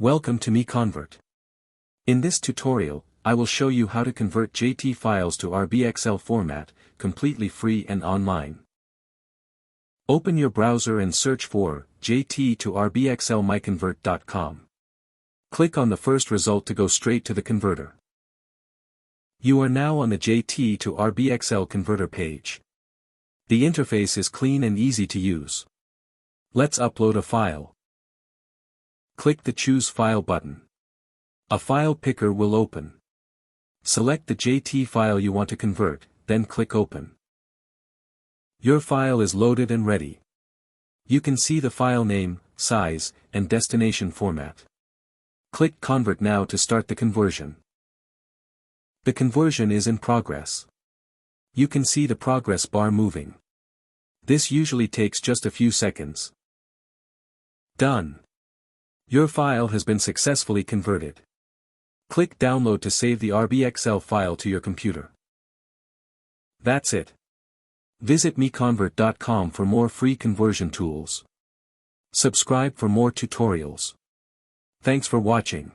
Welcome to MiConvert. In this tutorial, I will show you how to convert JT files to RBXL format, completely free and online. Open your browser and search for JT to RBXL MiConvert.com. Click on the first result to go straight to the converter. You are now on the JT to RBXL converter page. The interface is clean and easy to use. Let's upload a file. Click the Choose File button. A file picker will open. Select the JT file you want to convert, then click Open. Your file is loaded and ready. You can see the file name, size, and destination format. Click Convert now to start the conversion. The conversion is in progress. You can see the progress bar moving. This usually takes just a few seconds. Done. Your file has been successfully converted. Click Download to save the RBXL file to your computer. That's it. Visit MiConvert.com for more free conversion tools. Subscribe for more tutorials. Thanks for watching.